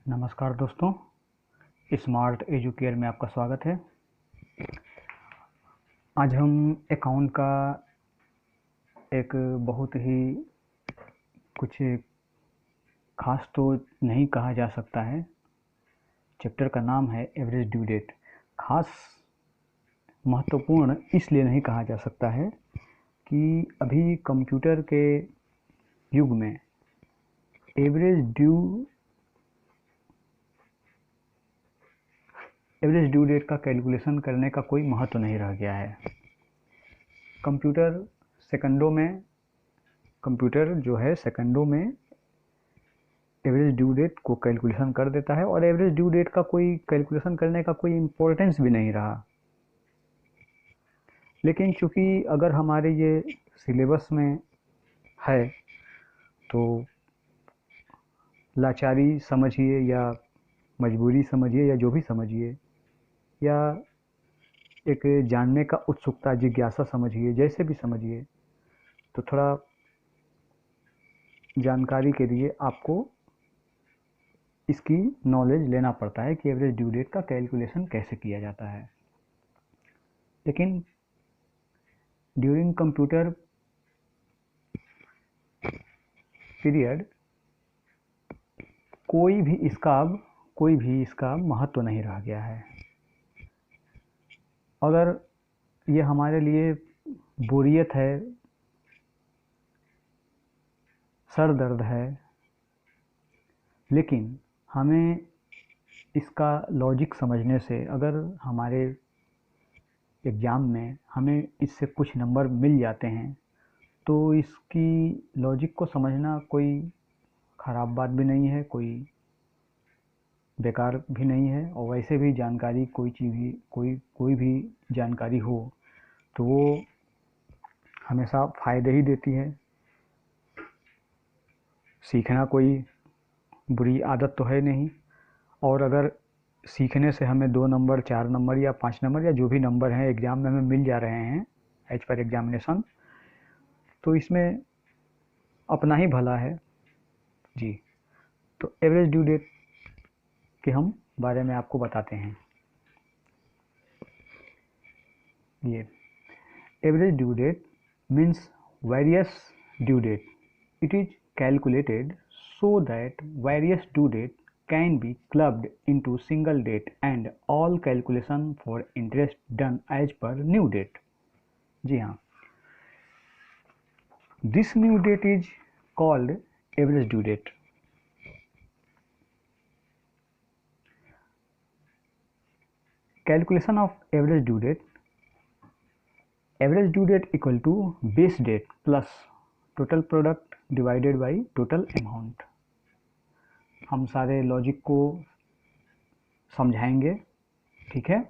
नमस्कार दोस्तों, smart educare में आपका स्वागत है। आज हम अकाउंट का एक बहुत ही कुछ खास तो नहीं कहा जा सकता है। चैप्टर का नाम है एवरेज ड्यू डेट। खास महत्वपूर्ण इसलिए नहीं कहा जा सकता है कि अभी कंप्यूटर के युग में एवरेज ड्यू डेट का कैलकुलेशन करने का कोई महत्व नहीं रह गया है। कंप्यूटर सेकंडों में एवरेज ड्यू डेट को कैलकुलेशन कर देता है और एवरेज ड्यू डेट का कोई कैलकुलेशन करने का कोई इम्पोर्टेंस भी नहीं रहा। लेकिन चूंकि अगर हमारे ये सिलेबस में है तो लाचारी समझिए या मजबूरी समझिए या जो भी समझिए, या एक जानने का उत्सुकता जिज्ञासा समझिए, जैसे भी समझिए, तो थोड़ा जानकारी के लिए आपको इसकी नॉलेज लेना पड़ता है कि एवरेज ड्यू डेट का कैलकुलेशन कैसे किया जाता है। लेकिन ड्यूरिंग कंप्यूटर पीरियड कोई भी इसका महत्व नहीं रह गया है। अगर ये हमारे लिए बोरियत है, सर दर्द है, लेकिन हमें इसका लॉजिक समझने से, अगर हमारे एग्ज़ाम में हमें इससे कुछ नंबर मिल जाते हैं तो इसकी लॉजिक को समझना कोई ख़राब बात भी नहीं है, कोई बेकार भी नहीं है। और वैसे भी जानकारी कोई भी जानकारी हो तो वो हमेशा फ़ायदे ही देती है। सीखना कोई बुरी आदत तो है नहीं, और अगर सीखने से हमें 2 नंबर, 4 नंबर या 5 नंबर या जो भी नंबर हैं एग्ज़ाम में हमें मिल जा रहे हैं एज पर एग्जामिनेशन, तो इसमें अपना ही भला है जी। तो एवरेज ड्यू डेट के हम बारे में आपको बताते हैं। ये average due date means various due date. It is calculated so that various due date can be clubbed into single date and all calculation for interest done as per new date। जी हाँ, this new date is called average due date। Calculation of average due date equal to base date plus total product divided by total amount। हम सारे logic को समझाएंगे, ठीक है।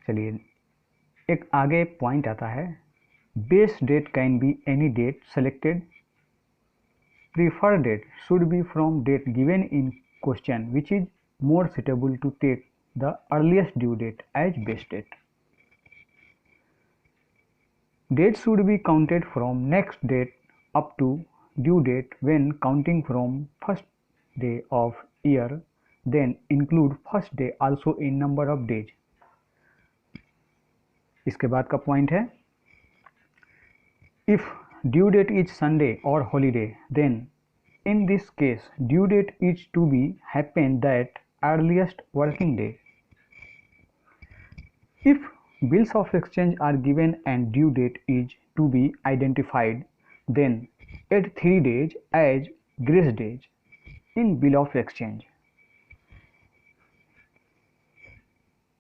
चलिए, एक आगे पॉइंट आता है, base date can be any date selected. Preferred date should be from date given in question which is more suitable to take the earliest due date as base date. Date should be counted from next date up to due date when counting from first day of year, then include first day also in number of days. इसके बाद का point है, if due date is Sunday और holiday, then in this case due date is to be happen that earliest working day। if bills of exchange are given and due date is to be identified, then add 3 days as grace days in bill of exchange।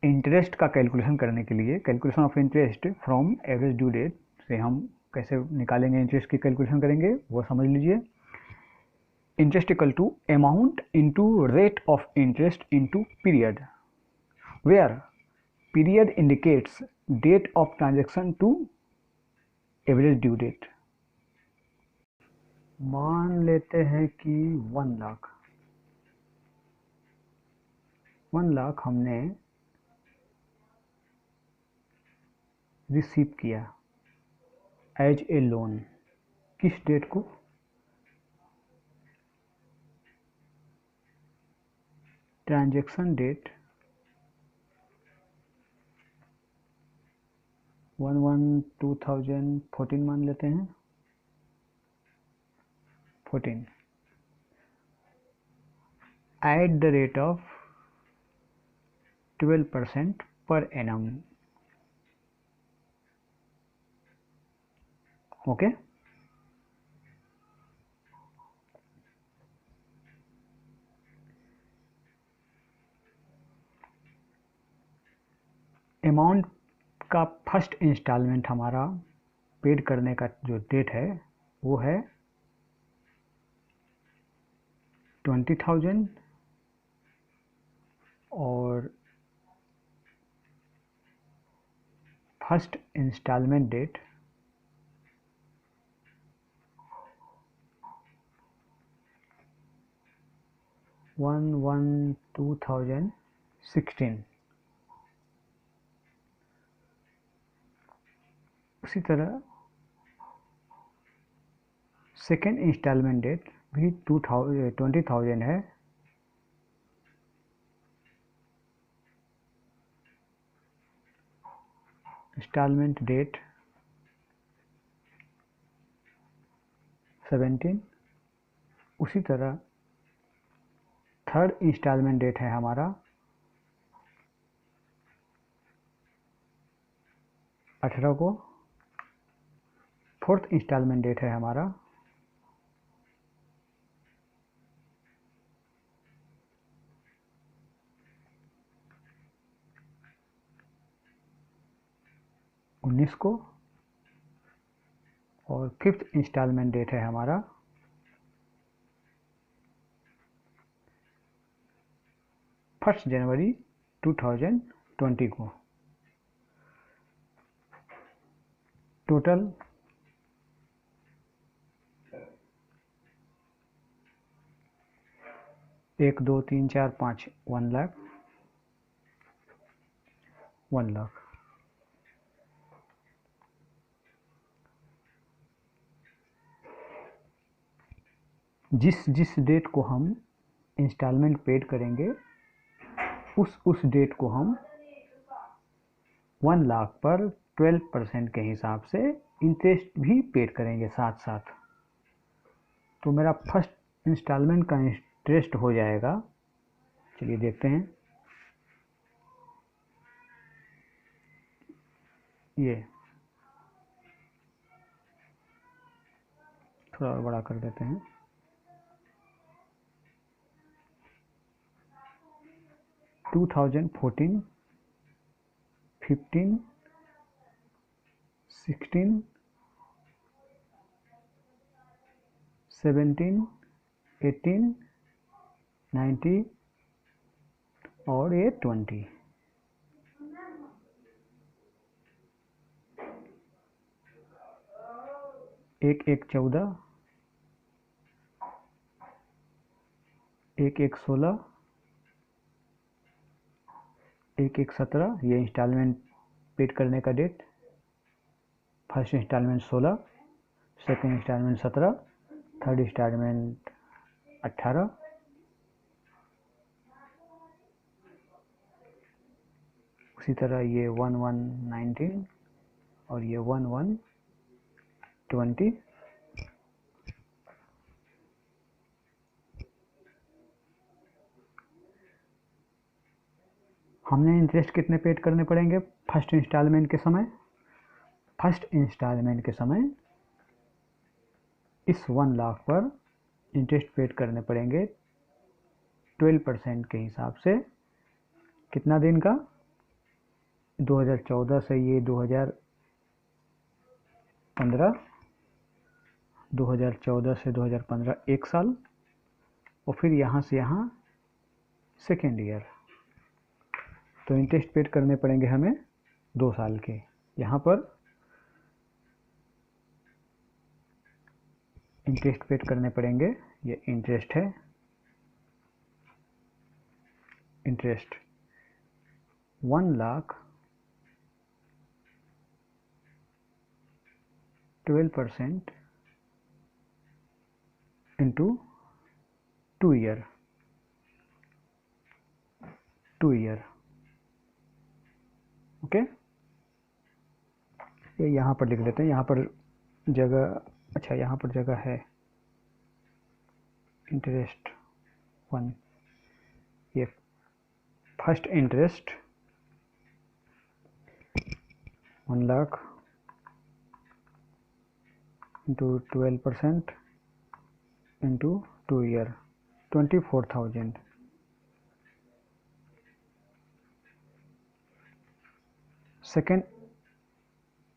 Interest का calculation करने के लिए, calculation of interest from average due date से हम कैसे निकालेंगे, interest की calculation करेंगे वो समझ लीजिए। Interest equal to amount into rate of interest into period, where period indicates date of transaction to average due date. मान लेते हैं कि 1 लाख हमने रिसीव किया एज ए लोन। किस डेट को? ट्रांजैक्शन डेट 1/1/2014 मान लेते हैं, 14 at the rate of 12% per annum. Okay amount का फर्स्ट इंस्टॉलमेंट हमारा पेड करने का जो डेट है वो है 20,000 और फर्स्ट इंस्टॉलमेंट डेट 1/1/2016। उसी तरह सेकेंड इंस्टॉलमेंट डेट भी 20,000 है, इंस्टॉलमेंट डेट 17। उसी तरह थर्ड इंस्टॉलमेंट डेट है हमारा 18 को, फोर्थ इंस्टॉलमेंट डेट है हमारा 19 को, और फिफ्थ इंस्टॉलमेंट डेट है हमारा 1 जनवरी 2020 को। टोटल 1 2 3 4 5 1 लाख 1 लाख। जिस डेट को हम इंस्टॉलमेंट पेड करेंगे उस डेट को हम 1 लाख पर 12% के हिसाब से इंटरेस्ट भी पेड करेंगे साथ साथ। तो मेरा फर्स्ट इंस्टॉलमेंट का इंटरेस्ट हो जाएगा, चलिए देखते हैं, ये थोड़ा और बड़ा कर देते हैं, 2014, 15, 16, 17, 18, 19 और ये 20। एक 14, एक 16, एक 17, ये इंस्टॉलमेंट पेड करने का डेट। First installment 16, second installment 17, third installment 18, उसी तरह ये 1/1/19 और ये 1/1/20। हमने इंटरेस्ट कितने पेड करने पड़ेंगे फर्स्ट इंस्टॉलमेंट के समय? फर्स्ट इंस्टॉलमेंट के समय इस 1 लाख पर इंटरेस्ट पेड करने पड़ेंगे 12% के हिसाब से। कितना दिन का? 2014 से ये 2015, 2014 से 2015 1 साल, और फिर यहाँ से यहाँ सेकेंड ईयर। तो इंटरेस्ट पेड करने पड़ेंगे हमें 2 साल के। यहाँ पर इंटरेस्ट पेड करने पड़ेंगे, ये इंटरेस्ट है, interest 1 lakh 12% into 2 year. 2 year. Okay, ये यहाँ पर लिख लेते हैं, यहाँ पर जगह, अच्छा यहाँ पर जगह है इंटरेस्ट 1। ये first interest 1 lakh into 12% into 2 year 24,000। Second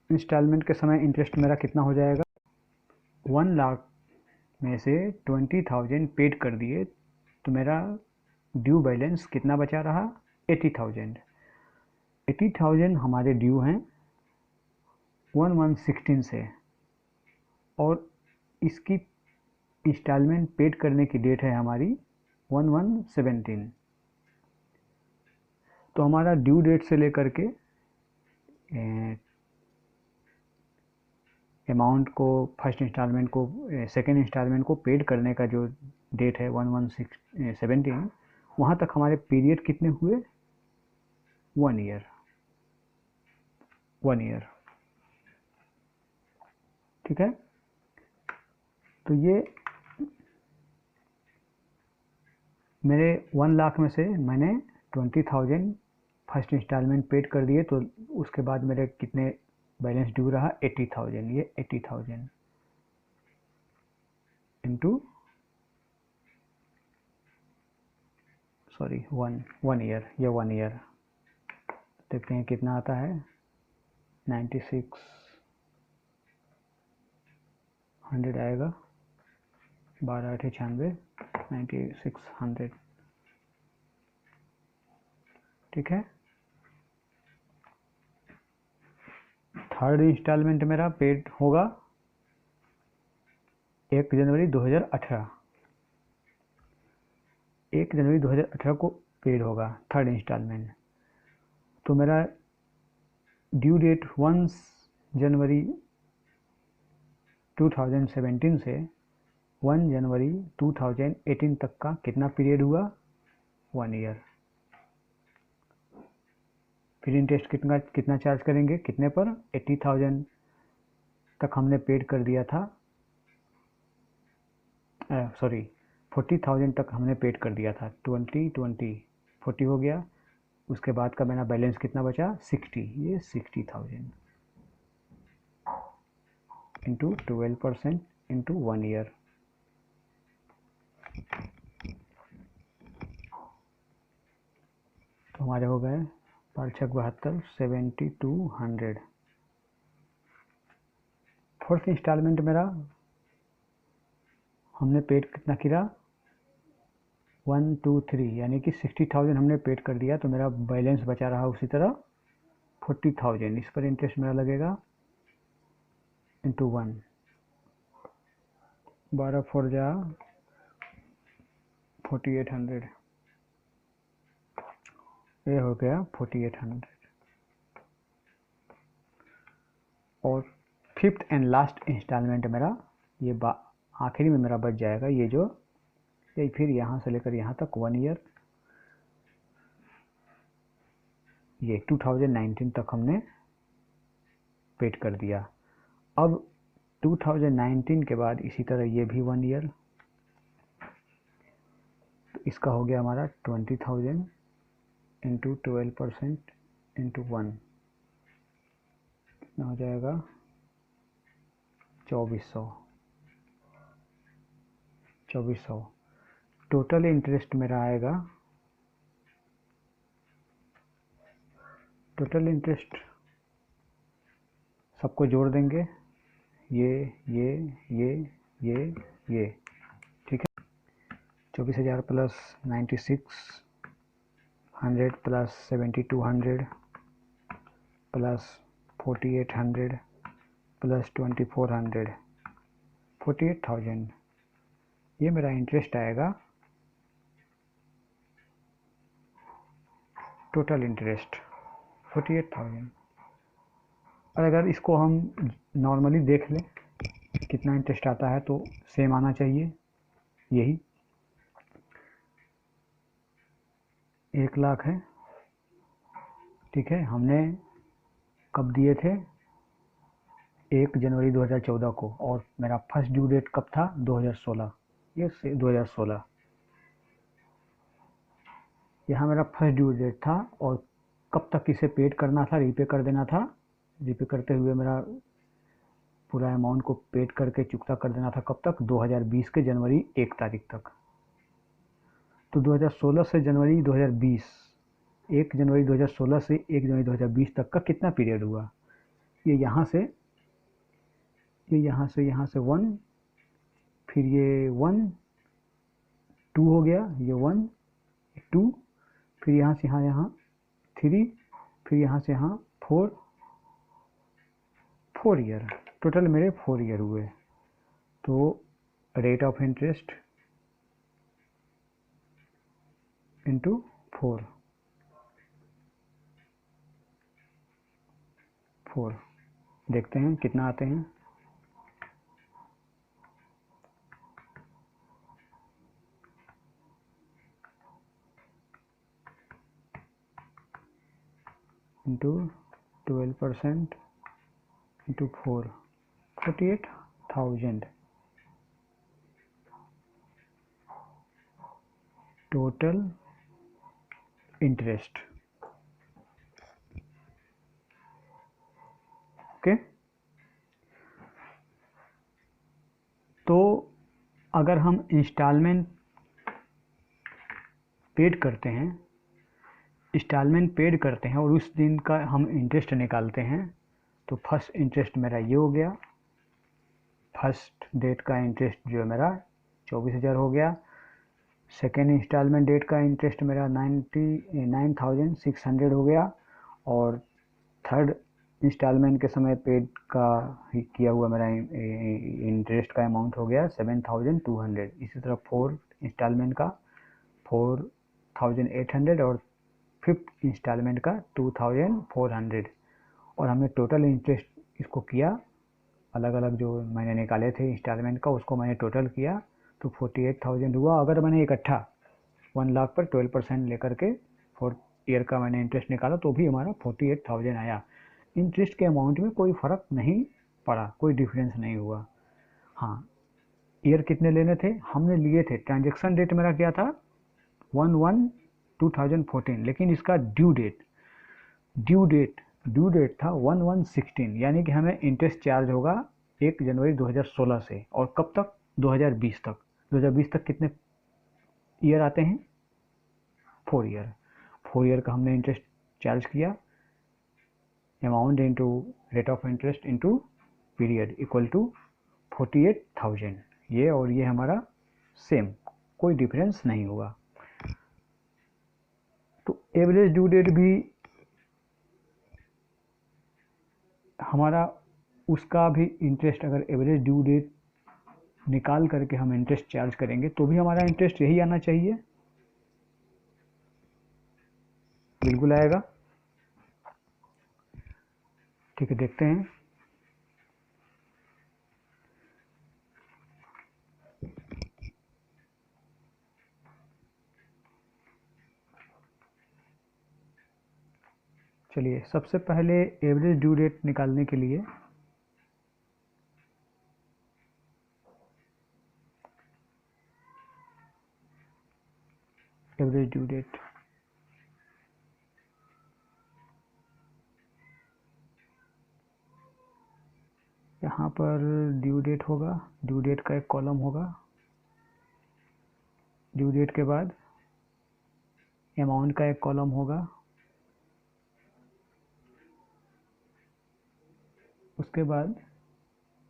installment के समय इंटरेस्ट मेरा कितना हो जाएगा? 1 लाख में से 20,000 पेड कर दिए तो मेरा ड्यू बैलेंस कितना बचा रहा? 80,000। 80,000 हमारे ड्यू हैं 1116 से, और इसकी इंस्टॉलमेंट पेड करने की डेट है हमारी 1117। तो हमारा ड्यू डेट से लेकर के अमाउंट को, फर्स्ट इंस्टॉलमेंट को, सेकेंड इंस्टॉलमेंट को पेड करने का जो डेट है 1117, वहाँ तक हमारे पीरियड कितने हुए? 1 ईयर। 1 ईयर, ठीक है। तो ये मेरे 1 लाख में से मैंने 20,000 फर्स्ट इंस्टॉलमेंट पेड कर दिए, तो उसके बाद मेरे कितने बैलेंस ड्यू रहा? 80,000। ये 80,000 इंटू सॉरी 1 ईयर, ये 1 ईयर। देखते हैं कितना आता है। 9600 आएगा, 12,896, 9600, ठीक है। थर्ड इंस्टॉलमेंट मेरा पेड होगा 1 जनवरी 2018। 1 जनवरी 2018 को पेड होगा थर्ड इंस्टॉलमेंट। तो मेरा ड्यू डेट 1 जनवरी 2017 से 1 जनवरी 2018 तक का कितना पीरियड हुआ? 1 ईयर। फिर इंटरेस्ट कितना चार्ज करेंगे? कितने पर? 80,000 तक हमने पेड कर दिया था, सॉरी 40,000 तक हमने पेड कर दिया था। 40 हो गया। उसके बाद का मेरा बैलेंस कितना बचा? 60। ये 60,000 इंटू 12% इंटू 1 ईयर। तो हमारे हो गए 5,672, 7,200। फोर्थ इंस्टॉलमेंट मेरा हमने पेड कितना किया? 1 2 3, यानी कि 60,000 हमने पेड कर दिया, तो मेरा बैलेंस बचा रहा उसी तरह 40,000। इस पर इंटरेस्ट मेरा लगेगा इंटू 1, 12 4 जा 4800, ये हो गया 4800। और फिफ्थ एंड लास्ट इंस्टॉलमेंट मेरा ये आखिरी में मेरा बच जाएगा, ये जो ये फिर यहाँ से लेकर यहाँ तक 1 ईयर, ये 2019 तक हमने पेड कर दिया। अब 2019 के बाद इसी तरह ये भी 1 ईयर, तो इसका हो गया हमारा 20,000 इंटू 12% इंटू 1, कितना हो जाएगा? 2400। टोटल इंटरेस्ट मेरा आएगा, टोटल इंटरेस्ट सबको जोड़ देंगे, ये, ठीक है। 24,000 प्लस 9600 प्लस 7,200 प्लस 4,800 प्लस 2,400, 48,000। ये मेरा इंटरेस्ट आएगा, टोटल इंटरेस्ट 48,000। और अगर इसको हम नॉर्मली देख लें कितना इंटरेस्ट आता है, तो सेम आना चाहिए, यही 1 लाख है ठीक है, हमने कब दिए थे? 1 जनवरी 2014 को, और मेरा फर्स्ट ड्यू डेट कब था? 2016। ये 2016, यहाँ मेरा फर्स्ट ड्यू डेट था, और कब तक इसे पेड करना था, रीपे कर देना था। रीपे करते हुए मेरा पूरा अमाउंट को पेड करके चुकता कर देना था। कब तक? 2020 के जनवरी 1 तारीख तक। तो 2016 से जनवरी 2020, 1 जनवरी 2016 से 1 जनवरी 2020 तक का कितना पीरियड हुआ? ये यहाँ से, यहाँ से 1, फिर ये 1 2 हो गया, ये 1 2, फिर यहाँ से यहाँ 3, फिर यहाँ से यहाँ 4 ईयर। टोटल मेरे 4 ईयर हुए। तो रेट ऑफ इंटरेस्ट इंटू 4 देखते हैं कितना आते हैं। Into 12% into 4, 48,000 total interest. Okay, तो अगर हम इंस्टॉलमेंट पेड करते हैं और उस दिन का हम इंटरेस्ट निकालते हैं, तो फर्स्ट इंटरेस्ट मेरा ये हो गया। फर्स्ट डेट का इंटरेस्ट जो है मेरा 24,000 हो गया। सेकेंड इंस्टॉलमेंट डेट का इंटरेस्ट मेरा 99,600 हो गया, और थर्ड इंस्टॉलमेंट के समय पेड का किया हुआ मेरा इंटरेस्ट का अमाउंट हो गया 7,200। इसी तरह फोर्थ इंस्टॉलमेंट का 4,800, और फिफ्थ इंस्टॉलमेंट का 2,400। और हमने टोटल इंटरेस्ट इसको किया, अलग अलग जो मैंने निकाले थे इंस्टॉलमेंट का, उसको मैंने टोटल किया, तो 48,000 हुआ। अगर मैंने इकट्ठा 1 लाख पर 12% लेकर के 4 ईयर का मैंने इंटरेस्ट निकाला, तो भी हमारा 48,000 आया। इंटरेस्ट के अमाउंट में कोई फ़र्क नहीं पड़ा, कोई डिफरेंस नहीं हुआ। हाँ, ईयर कितने लेने थे? हमने लिए थे, ट्रांजेक्शन डेट मेरा क्या था? 1/1/2014, लेकिन इसका ड्यू डेट था 1/1/16, यानी कि हमें इंटरेस्ट चार्ज होगा 1 जनवरी 2016 से, और कब तक? 2020 तक। 2020 तक कितने ईयर आते हैं? 4 ईयर। 4 ईयर का हमने इंटरेस्ट चार्ज किया, amount into rate of interest into period equal to 48,000। ये और ये हमारा सेम, कोई डिफरेंस नहीं हुआ। तो एवरेज ड्यू डेट भी हमारा, उसका भी इंटरेस्ट, अगर एवरेज ड्यू डेट निकाल करके हम इंटरेस्ट चार्ज करेंगे तो भी हमारा इंटरेस्ट यही आना चाहिए, बिल्कुल आएगा। ठीक है, देखते हैं। चलिए, सबसे पहले एवरेज ड्यू डेट निकालने के लिए एवरेज ड्यू डेट, यहाँ पर ड्यू डेट होगा, ड्यू डेट का एक कॉलम होगा, ड्यू डेट के बाद अमाउंट का एक कॉलम होगा, उसके बाद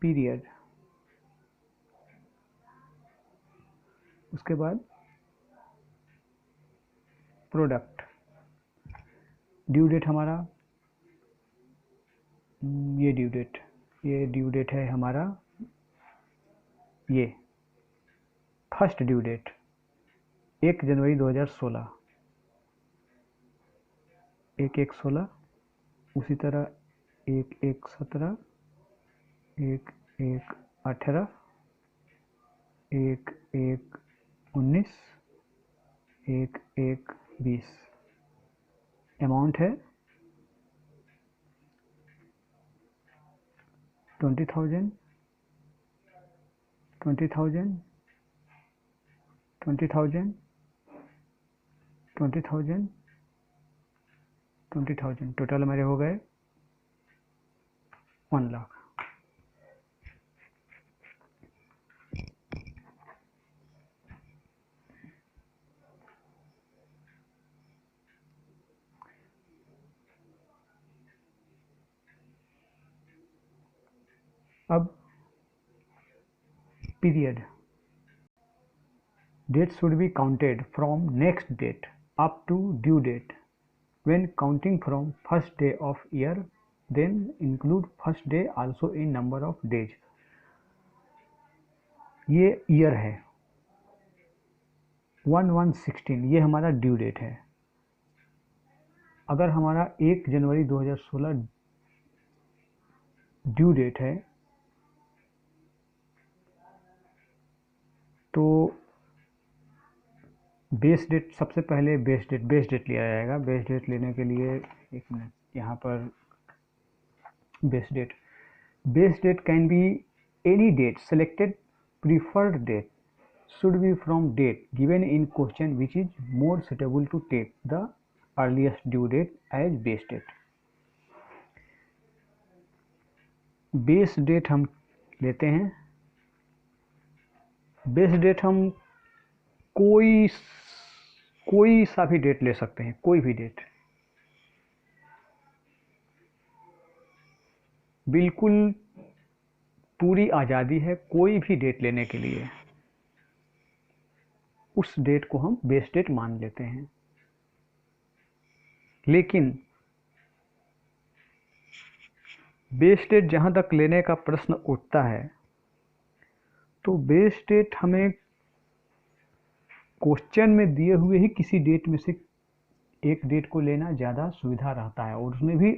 पीरियड, उसके बाद प्रोडक्ट। ड्यू डेट हमारा ये ड्यू डेट है हमारा, ये फर्स्ट ड्यू डेट 1 जनवरी 2016, 1/1/16। उसी तरह 1/1/17, 1/1/18, 1/1/19, 1/1/20। अमाउंट है 20,000, 20,000, 20,000, 20,000, 20,000, टोटल हमारे हो गए 1 लाख। अब period, date should be counted from next date up to due date. When counting from first day of year, then include first day also in number of days। ये year है 1/1/16, ये हमारा due date है। अगर हमारा 1 जनवरी 2016 due date है तो base date, सबसे पहले बेस डेट लिया जाएगा। बेस डेट लेने के लिए एक मिनट, यहाँ पर base date can be any date selected, preferred date should be from date given in question which is more suitable to take the earliest due date as base date। Base date हम लेते हैं, base date हम कोई सा भी date ले सकते हैं, कोई भी डेट, बिल्कुल पूरी आज़ादी है कोई भी डेट लेने के लिए। उस डेट को हम बेस डेट मान लेते हैं। लेकिन बेस डेट जहाँ तक लेने का प्रश्न उठता है तो बेस डेट हमें क्वेश्चन में दिए हुए ही किसी डेट में से एक डेट को लेना ज़्यादा सुविधा रहता है, और उसमें भी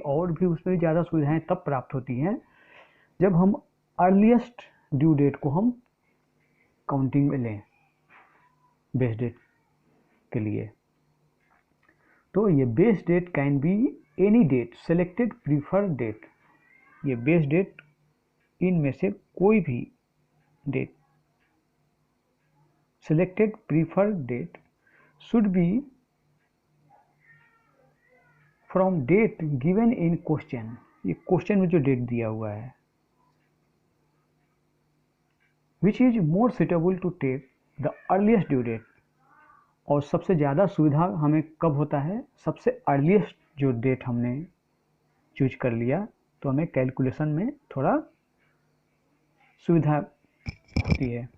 ज़्यादा सुविधाएं तब प्राप्त होती हैं जब हम अर्लीस्ट ड्यू डेट को हम काउंटिंग में लें बेस डेट के लिए। तो ये base date can be any date selected preferred date. ये बेस डेट इनमें से कोई भी date selected preferred date should be from date given in question. ये क्वेश्चन में जो डेट दिया हुआ है, which is more suitable to take the earliest due date. और सबसे ज़्यादा सुविधा हमें कब होता है, सबसे अर्लीस्ट जो डेट हमने चूज कर लिया तो हमें कैलकुलेशन में थोड़ा सुविधा होती है।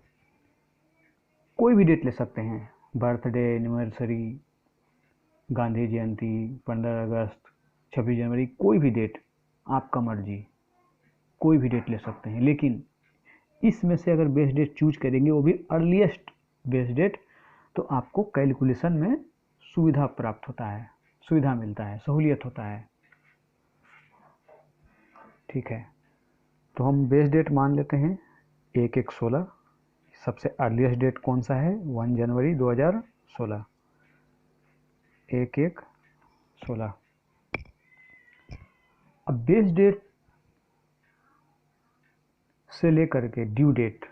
कोई भी डेट ले सकते हैं, बर्थडे, एनिवर्सरी, गांधी जयंती, 15 अगस्त, 26 जनवरी, कोई भी डेट, आपका मर्जी, कोई भी डेट ले सकते हैं। लेकिन इसमें से अगर बेस डेट चूज करेंगे, वो भी अर्लीस्ट बेस डेट, तो आपको कैलकुलेशन में सुविधा प्राप्त होता है, सुविधा मिलता है, सहूलियत होता है। ठीक है, तो हम बेस डेट मान लेते हैं 1/1/16। सबसे अर्लीस्ट डेट कौन सा है, 1 जनवरी 2016, 1/1/16। अब बेस डेट से लेकर के ड्यू डेट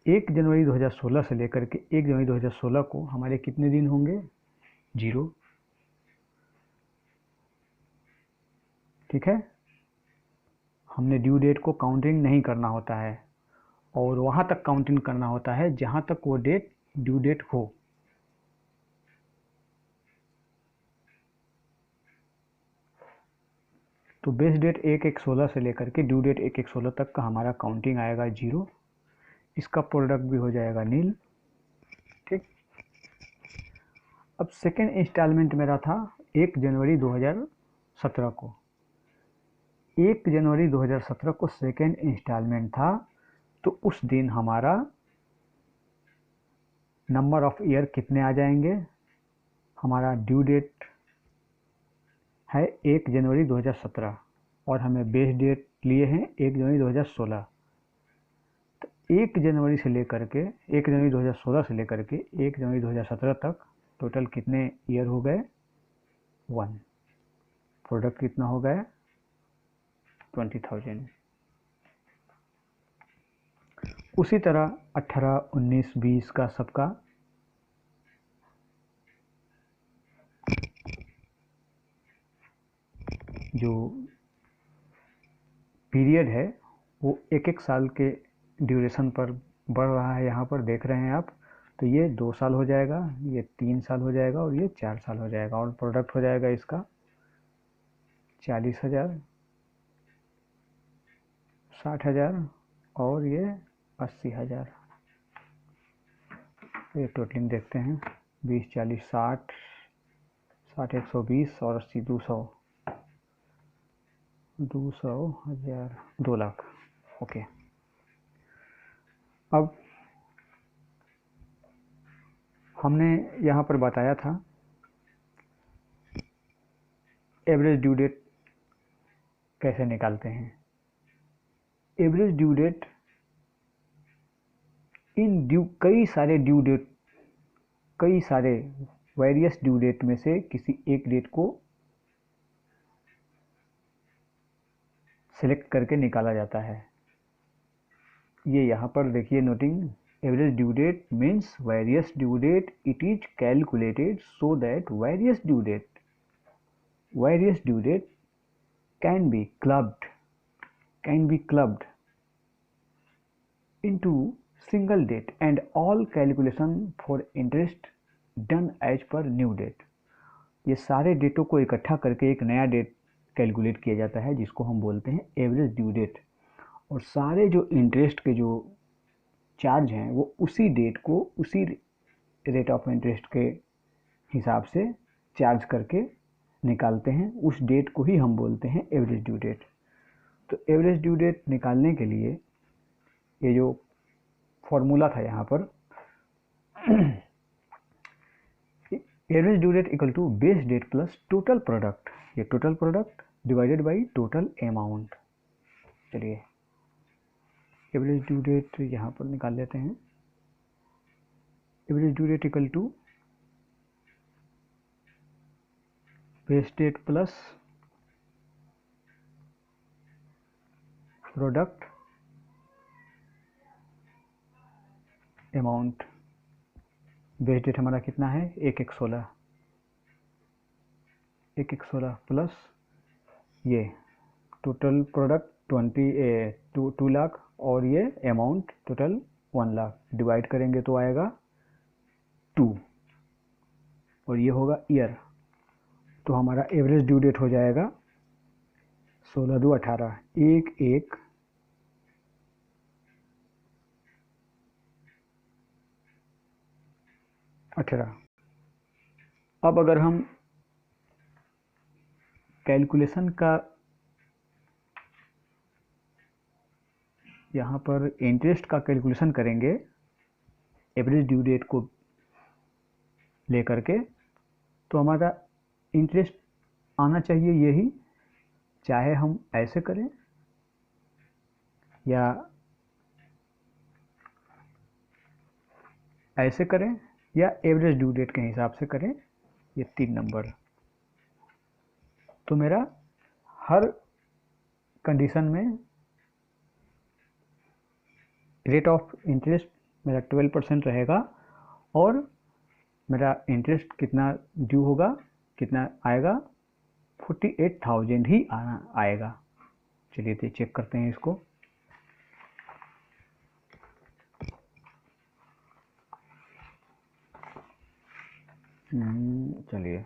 1 जनवरी 2016 से लेकर के 1 जनवरी 2016 को हमारे कितने दिन होंगे, 0। ठीक है, हमने ड्यू डेट को काउंटिंग नहीं करना होता है, और वहाँ तक काउंटिंग करना होता है जहाँ तक वो डेट ड्यू डेट हो। तो बेस डेट 1/1/16 से लेकर के ड्यू डेट 1/1/16 तक का हमारा काउंटिंग आएगा 0। इसका प्रोडक्ट भी हो जाएगा नील। ठीक, अब सेकेंड इंस्टॉलमेंट मेरा था 1 जनवरी 2017 को। 1 जनवरी 2017 को सेकेंड इंस्टॉलमेंट था, तो उस दिन हमारा नंबर ऑफ ईयर कितने आ जाएंगे, हमारा ड्यू डेट है 1 जनवरी 2017 और हमें बेस डेट लिए हैं 1 जनवरी 2016। तो 1 जनवरी से लेकर के 1 जनवरी 2016 से लेकर के 1 जनवरी 2017 तक टोटल कितने ईयर हो गए, 1। प्रोडक्ट कितना हो गया, 20,000। उसी तरह 18, 19, 20 का सबका जो पीरियड है वो एक एक साल के ड्यूरेशन पर बढ़ रहा है। यहाँ पर देख रहे हैं आप, तो ये 2 साल हो जाएगा, ये 3 साल हो जाएगा और ये 4 साल हो जाएगा। और प्रोडक्ट हो जाएगा इसका 40,000, 60,000 और ये 80,000। ये टोटलिंग देखते हैं, 20, 40, 60, 60, 120 और 80, 200, 200,000, 2 लाख। ओके, अब हमने यहाँ पर बताया था एवरेज ड्यू डेट कैसे निकालते हैं। एवरेज ड्यू डेट इन कई सारे वेरियस ड्यू डेट में से किसी एक डेट को सिलेक्ट करके निकाला जाता है। ये यहाँ पर देखिए noting, average due date means various due date, it is calculated so that various due date can be clubbed into single date and all calculation for interest done as per new date। ये सारे डेटों को इकट्ठा करके एक नया date calculate किया जाता है जिसको हम बोलते हैं एवरेज ड्यू डेट। और सारे जो इंटरेस्ट के जो चार्ज हैं वो उसी डेट को उसी रेट ऑफ इंटरेस्ट के हिसाब से चार्ज करके निकालते हैं। उस डेट को ही हम बोलते हैं एवरेज ड्यू डेट। तो एवरेज ड्यू डेट निकालने के लिए ये जो फॉर्मूला था यहाँ पर, average due date equal to base date plus total product, ये total product divided by total amount. चलिए एवरेज ड्यू डेट यहाँ पर निकाल लेते हैं। Average due date equal to base date plus product amount. Base date हमारा कितना है, 1/16, 1/16 प्लस ये टोटल प्रोडक्ट 2 लाख और ये अमाउंट टोटल 1 लाख, डिवाइड करेंगे तो आएगा 2 और ये होगा ईयर। तो हमारा एवरेज ड्यू डेट हो जाएगा 16, 2, 18, 1, 1, 18। अब अगर हम कैलकुलेशन का यहाँ पर इंटरेस्ट का कैलकुलेशन करेंगे एवरेज ड्यू डेट को लेकर के, तो हमारा इंटरेस्ट आना चाहिए यही, चाहे हम ऐसे करें या ऐसे करें या एवरेज ड्यू डेट के हिसाब से करें, ये 3 नंबर। तो मेरा हर कंडीशन में रेट ऑफ इंटरेस्ट मेरा 12% रहेगा और मेरा इंटरेस्ट कितना ड्यू होगा, कितना आएगा, 48,000 ही आएगा। चलिए तो चेक करते हैं इसको। चलिए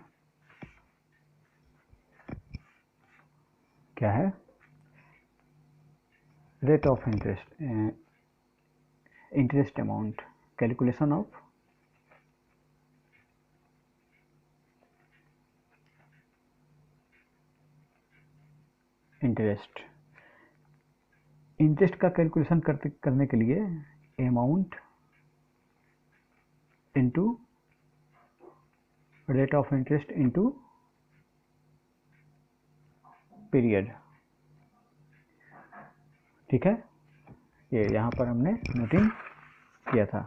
क्या है, rate of interest amount, calculation of interest का कैलकुलेशन करने के लिए amount into rate of interest into period. ठीक है, ये यहाँ पर हमने नोटिंग किया था।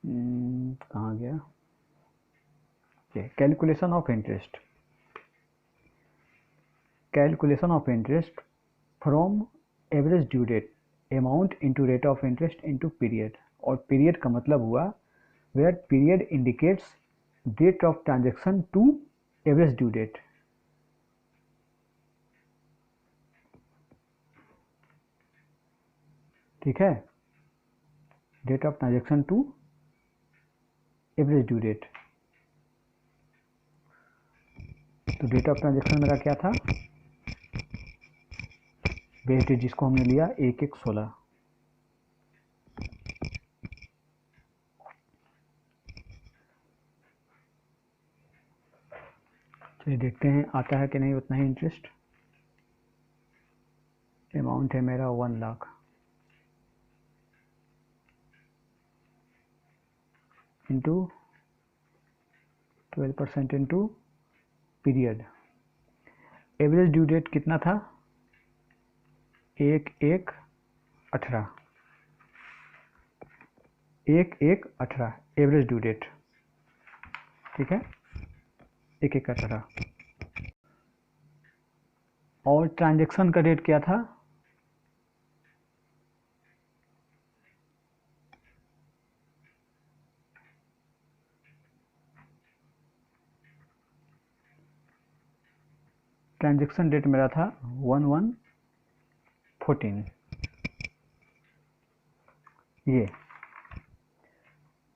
कहाँ गया ये calculation of interest. Calculation of interest from average due date amount into rate of interest into period, और पीरियड का मतलब हुआ where period indicates date of transaction to average due date. ठीक है, date of transaction to average due date. तो date of transaction मेरा क्या था, बेस डेट जिसको हमने लिया 1/1/16। चलिए देखते हैं आता है कि नहीं उतना ही इंटरेस्ट। अमाउंट है मेरा 1 lakh into 12% into period. Average due date कितना था, 1/1/18, 1/1/18 एवरेज ड्यू डेट। ठीक है, 1/1/18। और ट्रांजैक्शन का डेट क्या था, ट्रांजैक्शन डेट मेरा था 1/1/14। ये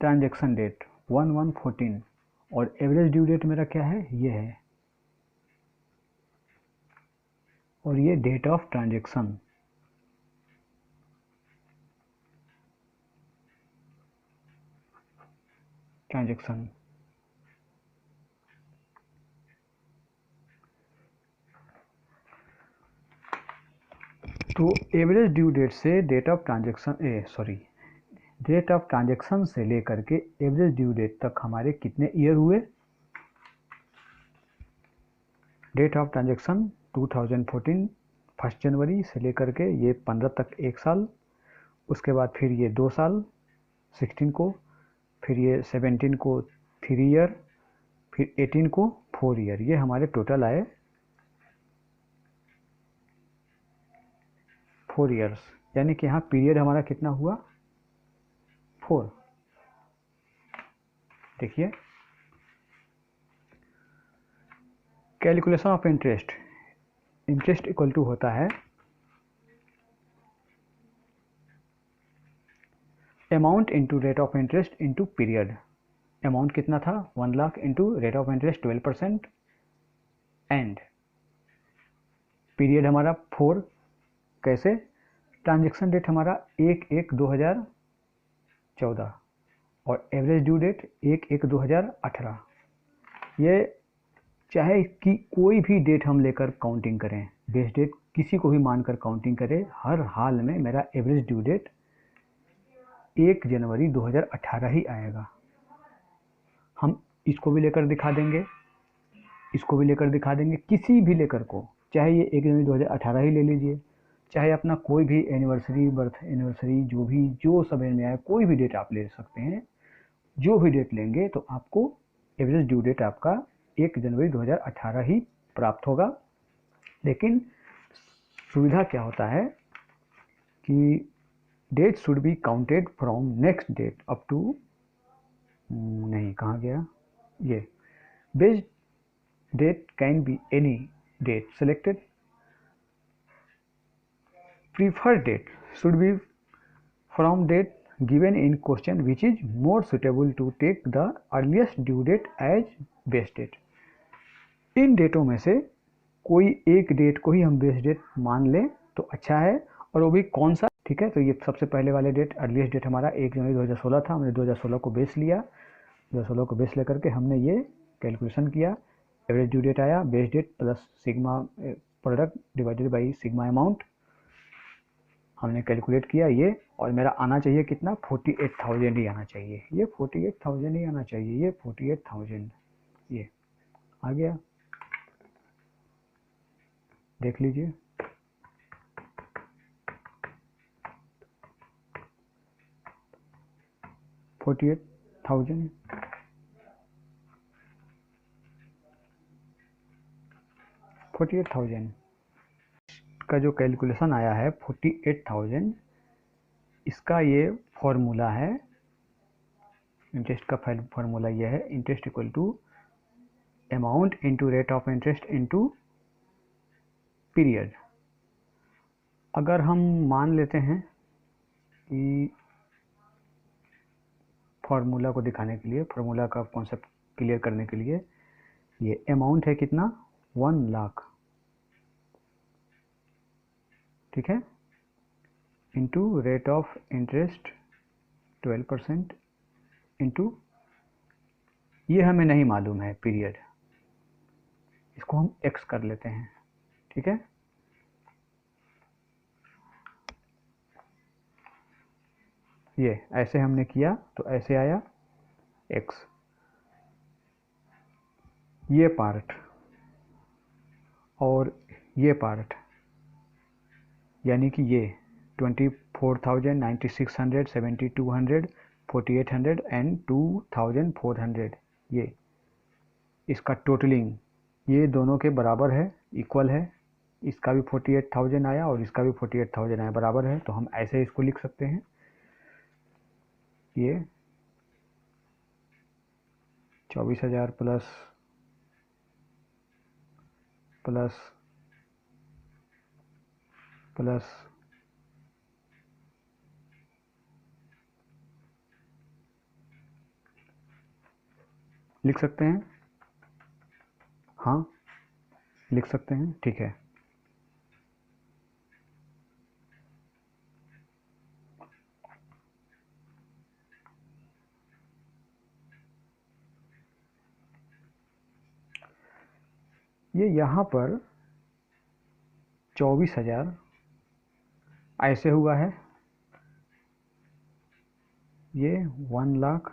ट्रांजैक्शन डेट 1/1/14 और एवरेज ड्यू डेट मेरा क्या है, ये है, और ये डेट ऑफ ट्रांजैक्शन। ट्रांजैक्शन तो एवरेज ड्यू डेट से date of transaction date of transaction से लेकर के एवरेज ड्यू डेट तक हमारे कितने ईयर हुए। डेट ऑफ ट्रांजैक्शन 2014 1 जनवरी से लेकर के ये 15 तक 1 साल, उसके बाद फिर ये 2 साल 16 को, फिर ये 17 को 3 ईयर, फिर 18 को 4 ईयर। ये हमारे टोटल आए 4 ईयर्स, यानी कि यहाँ पीरियड हमारा कितना हुआ, 4। देखिए calculation of interest, interest equal to होता है amount into rate of interest into period. Amount कितना था 1 lakh into rate of interest 12% and period हमारा 4। कैसे, ट्रांजैक्शन डेट हमारा 1/1/2014 और एवरेज ड्यू डेट 1/1/2018। ये चाहे कि कोई भी डेट हम लेकर काउंटिंग करें, बेस डेट किसी को भी मानकर काउंटिंग करें, हर हाल में मेरा एवरेज ड्यू डेट 1 जनवरी 2018 ही आएगा। हम इसको भी लेकर दिखा देंगे, इसको भी लेकर दिखा देंगे, किसी भी लेकर को, चाहे ये 1 जनवरी 2018 ही ले लीजिए, चाहे अपना कोई भी एनिवर्सरी, बर्थ एनिवर्सरी, जो भी जो समझ में आए कोई भी डेट आप ले सकते हैं। जो भी डेट लेंगे तो आपको एवरेज ड्यू डेट आपका 1 जनवरी 2018 ही प्राप्त होगा। लेकिन सुविधा क्या होता है कि date should be counted from next date up to, नहीं कहाँ गया ये, base date can be any date selected. Preferred date should be from date given in question which is more suitable to take the earliest due date as base date. इन डेटों में से कोई एक date को ही हम बेस डेट मान लें तो अच्छा है, और वो भी कौन सा। ठीक है, तो ये सबसे पहले वाले डेट अर्लीस्ट डेट हमारा 1 जनवरी 2016 था। हमने 2016 को बेस लिया, 2016 को बेस लेकर के हमने ये कैलकुलेशन किया, एवरेज ड्यू डेट आया, base date plus sigma product divided by sigma amount हमने कैलकुलेट किया ये, और मेरा आना चाहिए कितना, 48,000 ही आना चाहिए, ये 48,000 ही आना चाहिए, ये 48,000 ये आ गया। देख लीजिए, $48,000 48,000 इसका जो कैलकुलेशन आया है 48,000, इसका ये फॉर्मूला है, इंटरेस्ट का फॉर्मूला ये है, interest equal to amount into rate of interest into period. अगर हम मान लेते हैं कि फॉर्मूला को दिखाने के लिए, फॉर्मूला का कॉन्सेप्ट क्लियर करने के लिए, ये अमाउंट है कितना, 1 लाख, ठीक है, into rate of interest 12% into, ये हमें नहीं मालूम है पीरियड, इसको हम x कर लेते हैं, ठीक है। ये ऐसे हमने किया तो ऐसे आया x, ये पार्ट और ये पार्ट, यानी कि ये 24,000, 9600, 7200, 4800 एंड 2400, ये इसका टोटलिंग ये दोनों के बराबर है, इक्वल है, इसका भी 48,000 आया और इसका भी 48,000 आया, बराबर है, तो हम ऐसे इसको लिख सकते हैं, ये 24,000 प्लस प्लस प्लस लिख सकते हैं, हाँ लिख सकते हैं, ठीक है। ये यहाँ पर 24,000 ऐसे हुआ है, ये 1 लाख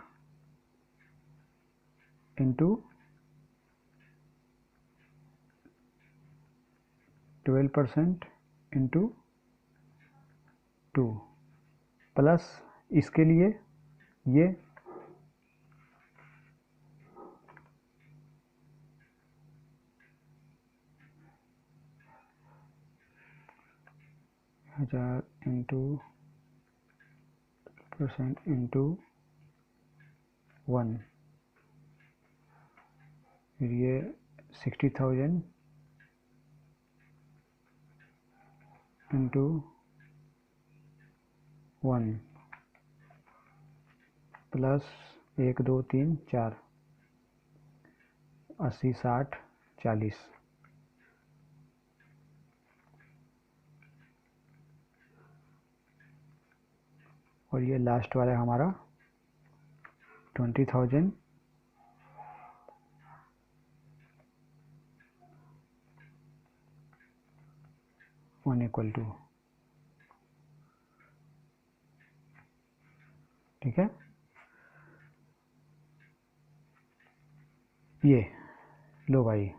इंटू 12% इंटू 2 प्लस इसके लिए ये 1,000 इंटू % इंटू 1, फिर ये 60,000 इंटू 1 प्लस 1 2 3 4, 80 60 40, और ये लास्ट वाला है हमारा 20,000 1 इक्वल टू, ठीक है। ये लो भाई,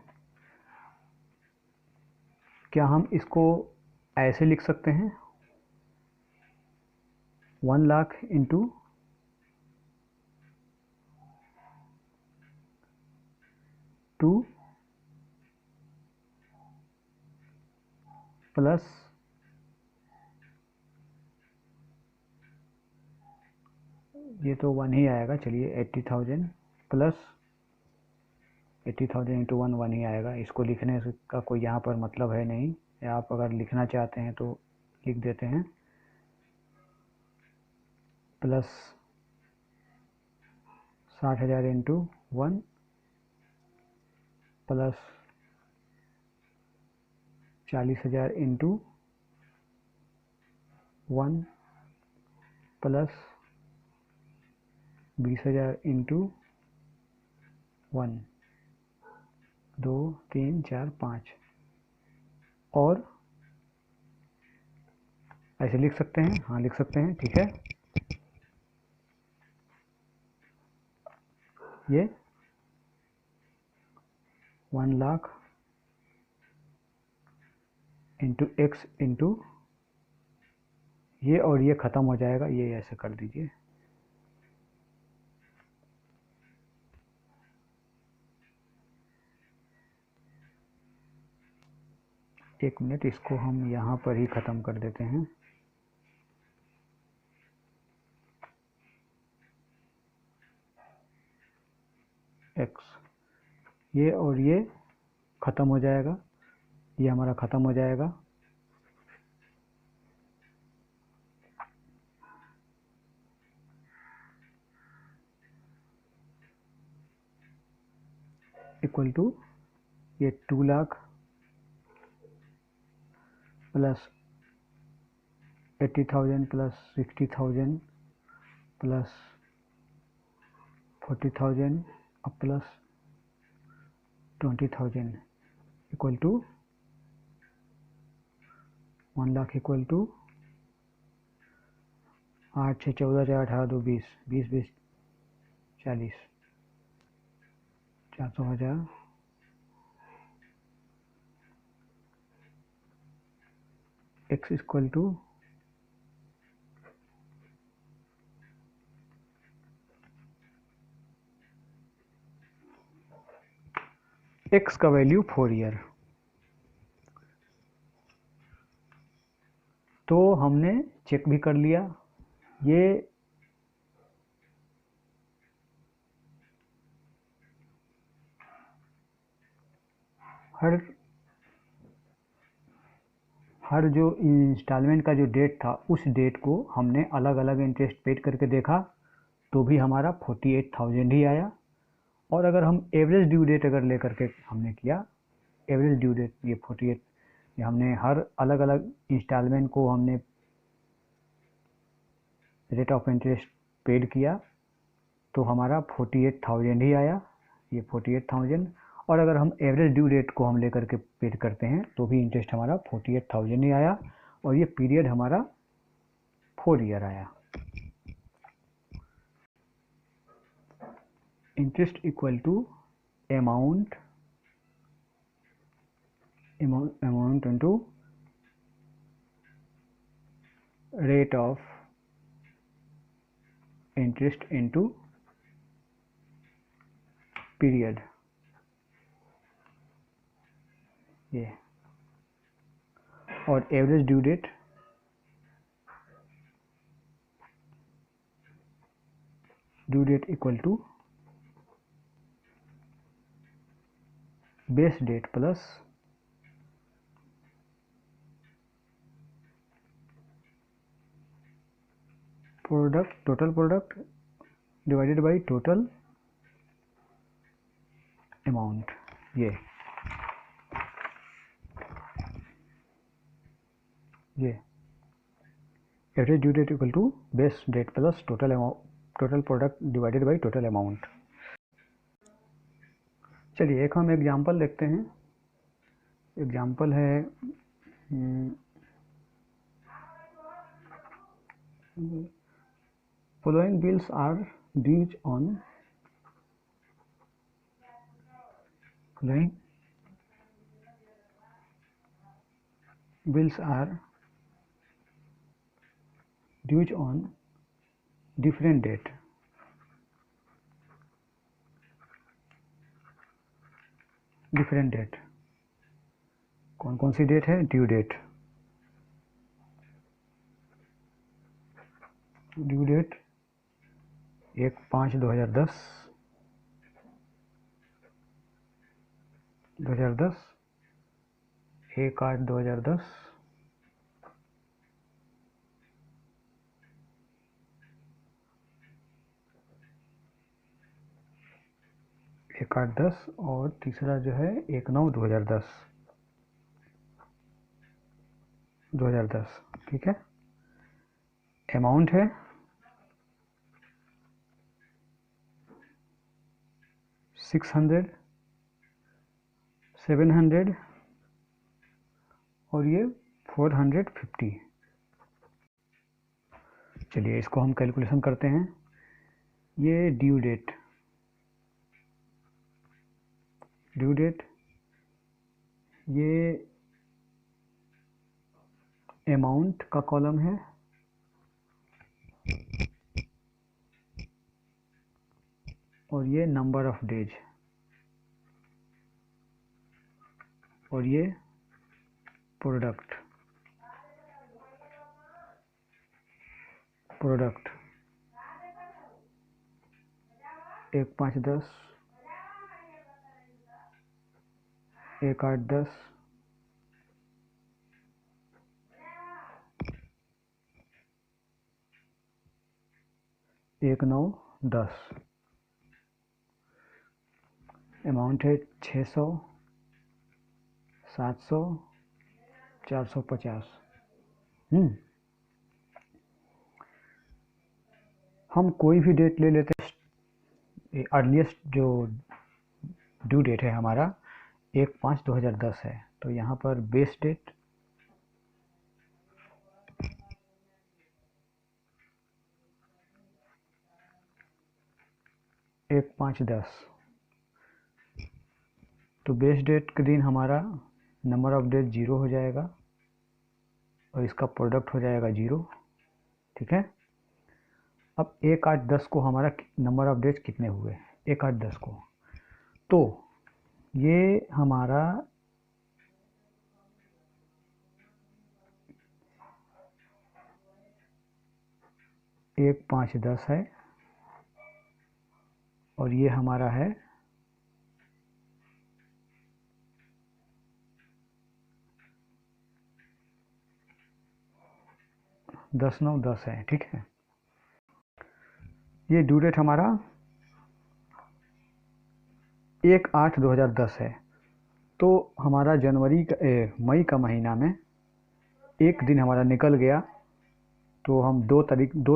क्या हम इसको ऐसे लिख सकते हैं, 1 लाख इंटू 2 प्लस ये तो 1 ही आएगा, चलिए 80,000 प्लस 80,000 इंटू 1 1 ही आएगा, इसको लिखने का कोई यहाँ पर मतलब है नहीं, या आप अगर लिखना चाहते हैं तो लिख देते हैं, plus 60,000 into 1 plus 40,000 into 1 plus 20,000 into 1, 2 3 4 5, और ऐसे लिख सकते हैं, हाँ लिख सकते हैं, ठीक है। ये 1 लाख इंटू x इंटू ये, और ये ख़त्म हो जाएगा, ये ऐसे कर दीजिए, एक मिनट, इसको हम यहाँ पर ही ख़त्म कर देते हैं। एक्स, ये और ये ख़त्म हो जाएगा, ये हमारा ख़त्म हो जाएगा। इक्वल टू ये 2 लाख प्लस 80,000 प्लस 60,000 प्लस 40,000 अब plus 20,000 equal to 1 lakh equal to 8 6 14 4 18 2 20 20 20 40 400,000 x equal to x का वैल्यू 4 ईयर। तो हमने चेक भी कर लिया, ये हर जो इंस्टॉलमेंट का जो डेट था उस डेट को हमने अलग अलग इंटरेस्ट पेड करके देखा, तो भी हमारा 48,000 ही आया। और अगर हम एवरेज ड्यू डेट अगर लेकर के हमने किया, एवरेज ड्यू डेट ये 48, ये हमने हर अलग अलग इंस्टॉलमेंट को हमने रेट ऑफ इंटरेस्ट पेड किया, तो हमारा 48,000 ही आया, ये 48,000। और अगर हम एवरेज ड्यू डेट को हम लेकर के पेड करते हैं तो भी इंटरेस्ट हमारा 48,000 ही आया, और ये पीरियड हमारा 4 ईयर आया। Interest equal to amount into rate of interest into period, ये। और average due date equal to base date plus total product divided by total amount, ये average due date equal to base date plus total product divided by total amount. चलिए एक हम example देखते हैं। Example है following bills are due on following bills are due on different date, different date. कौन कौन सी डेट है? ड्यू डेट, ड्यू डेट 1/5/2010, 1/8/2010, 1/8/10 और तीसरा जो है 1/9/2010। ठीक है। अमाउंट है 600, 700 और ये 450। चलिए इसको हम कैलकुलेशन करते हैं। ये ड्यू डेट ये अमाउंट का कॉलम है, और ये नंबर ऑफ डेज, और ये प्रोडक्ट प्रोडक्ट 1/5/10, 1/8/10, 1/9/10। अमाउंट है 600, 700, 450। हम कोई भी डेट ले लेते हैं। अर्लीस्ट जो ड्यू डेट है हमारा 1/5/2010 है, तो यहाँ पर बेस डेट 1/5/10, तो बेस डेट के दिन हमारा नंबर ऑफ डेज 0 हो जाएगा और इसका प्रोडक्ट हो जाएगा 0। ठीक है। अब 1/8/10 को हमारा नंबर ऑफ डेज कितने हुए 1/8/10 को, तो ये हमारा 1/5/10 है और ये हमारा है 10/9/10 है। ठीक है। ये ड्यू डेट हमारा 1/8/2010 है, तो हमारा मई का महीना में एक दिन हमारा निकल गया, तो हम 2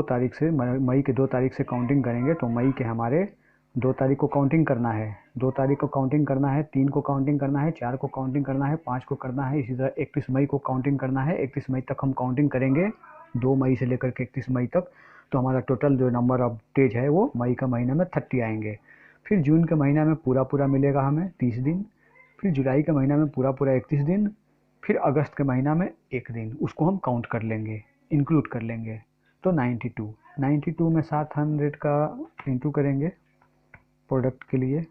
तारीख से मई के 2 तारीख से काउंटिंग करेंगे, तो मई के हमारे 2 तारीख को काउंटिंग करना है, 2 तारीख को काउंटिंग करना है, 3 को काउंटिंग करना है, 4 को काउंटिंग करना है, 5 को करना है, इसी तरह 31 मई को काउंटिंग करना है। 31 मई तक हम काउंटिंग करेंगे, 2 मई से लेकर के 31 मई तक, तो हमारा टोटल जो नंबर ऑफ डेज है वो मई का महीना में 30 आएंगे। फिर जून के महीना में पूरा मिलेगा हमें 30 दिन, फिर जुलाई के महीना में पूरा 31 दिन, फिर अगस्त के महीना में 1 दिन, उसको हम काउंट कर लेंगे, इंक्लूड कर लेंगे, तो 92 में 700 का इंटू करेंगे प्रोडक्ट के लिए,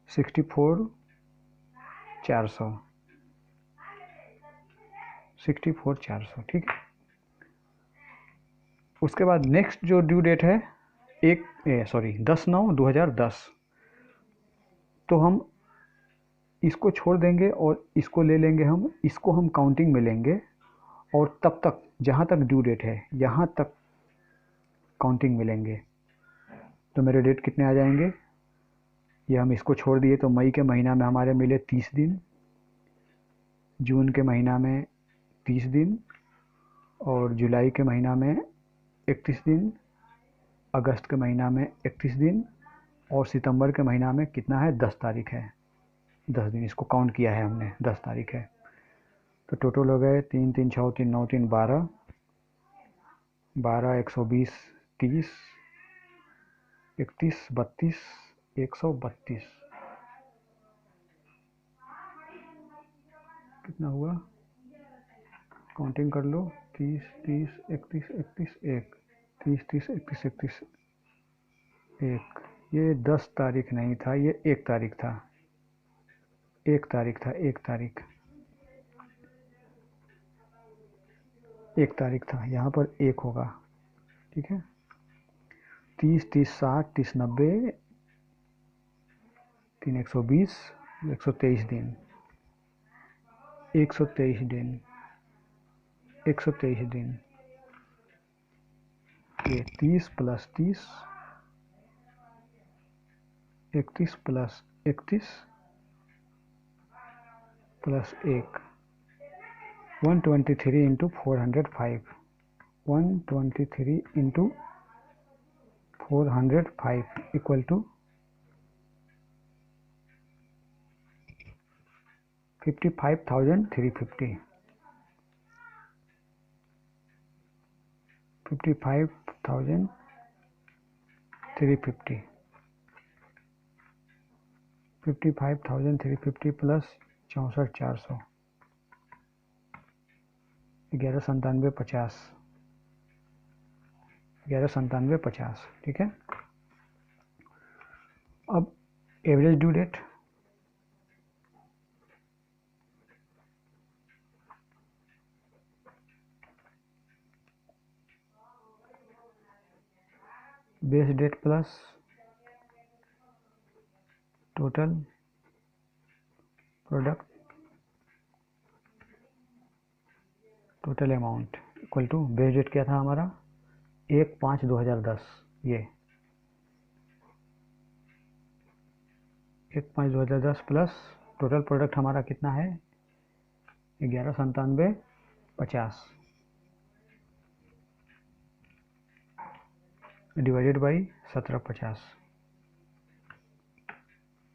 64,400, 64,400। ठीक है। उसके बाद नेक्स्ट जो ड्यू डेट है 10/9/2010, तो हम इसको छोड़ देंगे और इसको ले लेंगे, हम इसको हम काउंटिंग में लेंगे, और तब तक जहाँ तक ड्यू डेट है यहाँ तक काउंटिंग में लेंगे। तो मेरे डेट कितने आ जाएंगे, ये हम इसको छोड़ दिए, तो मई के महीना में हमारे मिले 30 दिन, जून के महीना में 30 दिन, और जुलाई के महीना में 31 दिन, अगस्त के महीना में 31 दिन, और सितंबर के महीना में कितना है 10 तारीख है, 10 दिन इसको काउंट किया है हमने, 10 तारीख है। तो टोटल हो गए 3 3 6 3 9 3 12, 120 30 31 32 132, कितना हुआ काउंटिंग कर लो, 30 30 31 31 1, 30 30 31 31 1, ये 10 तारीख नहीं था, ये 1 तारीख था, 1 तारीख था, 1 तारीख, 1 तारीख था, यहाँ पर 1 होगा। ठीक है। 30 30 60 30 90 3 120 123 दिन, 123 दिन, 123 दिन, ये 30 + 30 31 + 31 + 1, 123 × 405, 123 × 405 इक्वल टू 55,350, 55,350, 55,350 प्लस 64,400, 119750, 119750। ठीक है। अब average due date base date plus total product total amount equal to base date क्या था हमारा 1/5/2010, ये 1/5/2010 प्लस टोटल प्रोडक्ट हमारा कितना है 1197.50 डिवाइडेड बाई 1750,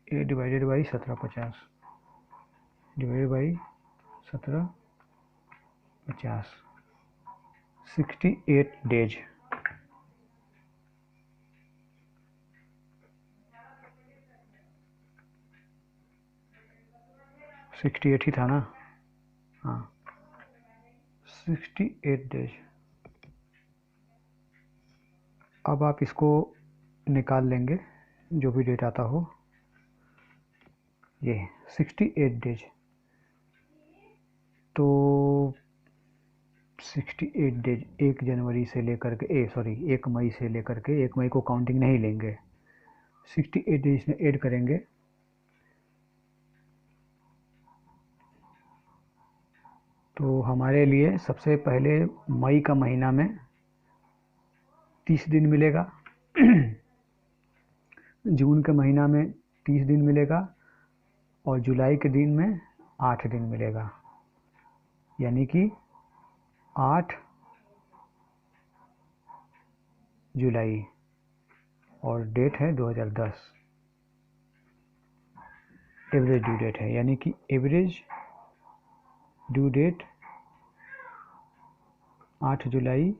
ये divided by 1750 divided by 1750, 68 days. Sixty eight ही था ना, हाँ 68 डेज। अब आप इसको निकाल लेंगे जो भी डेट आता हो, ये 68 डेज, तो 68 डेज 1 जनवरी से लेकर के 1 मई से लेकर के 1 मई को काउंटिंग नहीं लेंगे, 68 डेज में ऐड करेंगे तो हमारे लिए सबसे पहले मई का महीना में 30 दिन मिलेगा, जून के महीना में 30 दिन मिलेगा और जुलाई के दिन में 8 दिन मिलेगा, यानी कि 8 जुलाई और डेट है 2010, एवरेज ड्यू डेट है, यानी कि एवरेज ड्यू डेट 8 जुलाई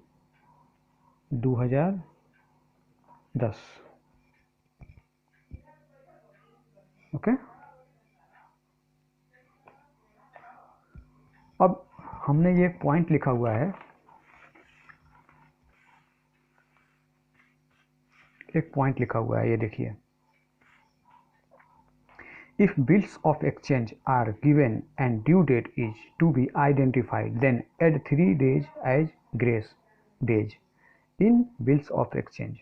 2010। ओके, अब हमने ये पॉइंट लिखा हुआ है, एक पॉइंट लिखा हुआ है, ये देखिए, if bills of exchange are given and due date is to be identified, then add 3 days as grace days in bills of exchange.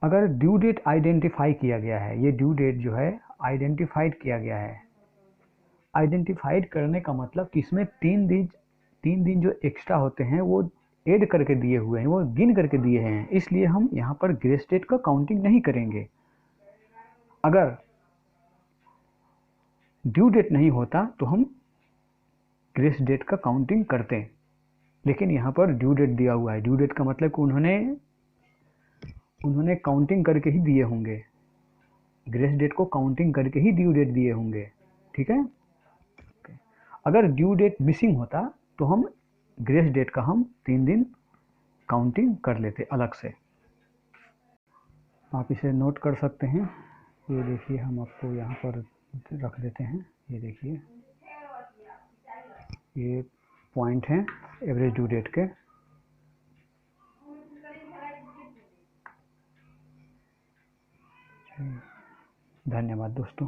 अगर ड्यू डेट आइडेंटिफाई किया गया है, ये ड्यू डेट जो है आइडेंटिफाइड किया गया है, आइडेंटिफाइड करने का मतलब कि इसमें 3 दिन जो एक्स्ट्रा होते हैं वो ऐड करके दिए हुए हैं, वो गिन करके दिए हैं, इसलिए हम यहाँ पर ग्रेस डेट का काउंटिंग नहीं करेंगे। अगर ड्यू डेट नहीं होता तो हम ग्रेस डेट का काउंटिंग करते हैं, लेकिन यहाँ पर ड्यू डेट दिया हुआ है, ड्यू डेट का मतलब कि उन्होंने काउंटिंग करके ही दिए होंगे, ग्रेस डेट को काउंटिंग करके ही ड्यू डेट दिए होंगे, ठीक है। अगर ड्यू डेट मिसिंग होता तो हम ग्रेस डेट का हम 3 दिन काउंटिंग कर लेते अलग से। आप इसे नोट कर सकते हैं, ये देखिए हम आपको यहाँ पर रख देते हैं, ये देखिए ये पॉइंट हैं एवरेज ड्यू डेट के। धन्यवाद दोस्तों।